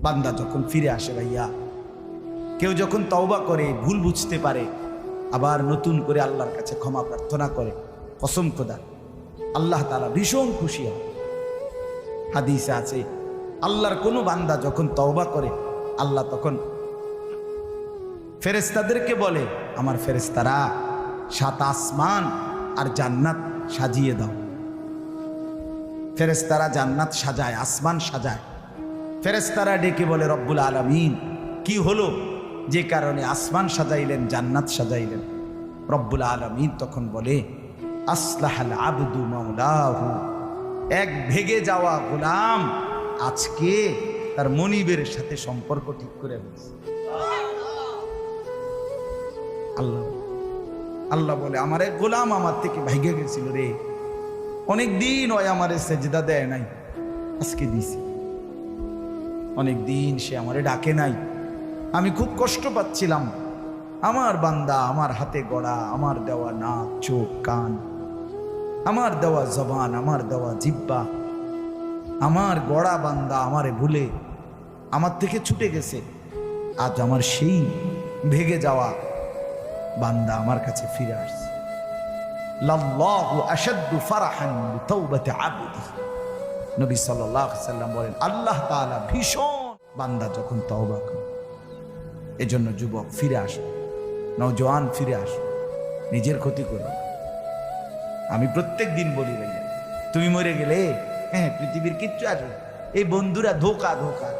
বান্দা যখন ফিরে আসে ভাইয়া, কেউ যখন তওবা করে, ভুল বুঝতে পারে, আবার নতুন করে আল্লাহর কাছে ক্ষমা প্রার্থনা করে, কসম খোদা আল্লাহ তাআলা ভীষণ খুশি হয়। হাদিসে আছে আল্লাহর কোনো বান্দা যখন তওবা করে, আল্লাহ তখন ফেরেশতাদেরকে বলে, আমার ফেরেশতারা 7 আসমান আর জান্নাত সাজিয়ে দাও। ফেরেশতারা জান্নাত সাজায়, আসমান সাজায়। ফেরেশতারা ডেকে বলে, রব্বুল আলামিন কি হলো যে কারণে আসমান সাজাইলেন, জান্নাত সাজাইলেন? রব্বুল আলামিন তখন বলে, আসলাহাল আবদু মাওলাহু, এক ভেগে যাওয়া গোলাম আজকে তার মনিবের সাথে সম্পর্ক ঠিক করে ফেলেছে। আল্লাহ আল্লাহ বলে, আমার এক গোলাম আমার থেকে ভাইগে গেছিল রে, অনেকদিন ওই আমারে সেজদা দেয় নাই, আজকে দিছি। অনেকদিন সে আমারে ডাকে নাই, আমি খুব কষ্ট পাচ্ছিলাম। আমার বান্দা আমার হাতে গড়া, আমার দেওয়া নাক চোখ কান, আমার দেওয়া জবান, আমার দেওয়া জিহ্বা, আমার গড়া বান্দা আমারে ভুলে আমার থেকে ছুটে গেছে। আজ আমার সেই ভেগে যাওয়া বান্দা আমার কাছে ফিরে আসছে। লাল্লাহু আশাদ্দু ফারাহান বিতাওবাতি আবদি, নবী সাল্লাল্লাহু আলাইহি সাল্লাম বলেন, আল্লাহ তাআলা ভীষণ বান্দা যখন তওবা করে। এজন্য যুবক ফিরে আসো, নওজোয়ান ফিরে আসো, নিজের ক্ষতি করো। আমি প্রত্যেক দিন বলি ভাইয়া, তুমি মরে গেলে হ্যাঁ পৃথিবীর কিচ্ছু আসবে, এই বন্ধুরা ধোকা ধোকা।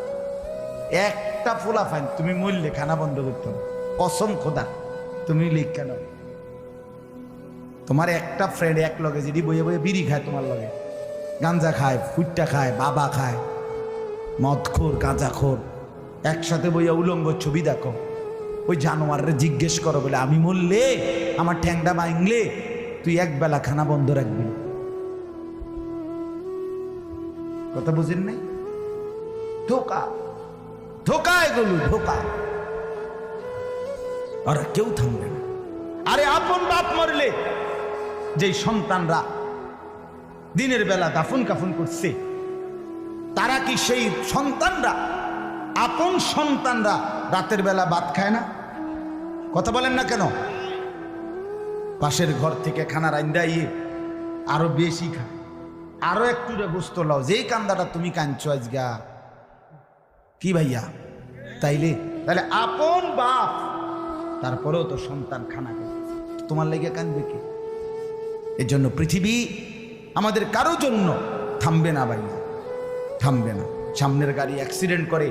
একটা ফোলা ফাইন তুমি মরলে খানা বন্ধ করতে হবে, কসম খোদা। তুমি লিখ কেন, তোমার একটা ফ্রেন্ড এক লগে যদি বইয়ে বইয়ে বিড়ি খায়, তোমার লগে গাঞ্জা খায়, ফুটটা খায়, বাবা খায়, মদখোর গাঁজাখোর, একসাথে বইয়া উলঙ্গ ছবি দেখো, ওই জানোয়ারের জিজ্ঞেস করো বলে, আমি মরলে আমার ঠ্যাংটা ভাঙলে তুই এক বেলা খানা বন্ধ রাখবি। কথা বুঝেন নাই? ধোকা ধোকা, এগুলো ধোকা। আর কেউ থামবে না। আরে আপন বাপ মরলে যেই সন্তানরা দিনের বেলা দাফন কাফন করছে, তারা কি সেই সন্তানরা, আপন সন্তানরা রাতের বেলা ভাত খায় না? কথা বলেন না কেন? পাশের ঘর থেকে খানা রান্দাইয়ে আরো বেশি খায়, আরো একটু গোস্ত লাও, যেই কান্দাটা তুমি কাঁদছো আজগা। কি ভাইয়া? তাইলে তাহলে আপন বাপ, তারপরেও তো সন্তান খানা খায়, তোমার লেগে কাঁদবে কে? এর জন্য পৃথিবী আমাদের কারো জন্য থামবে না ভাইয়া, থামবে না। সামনের গাড়ি অ্যাক্সিডেন্ট করে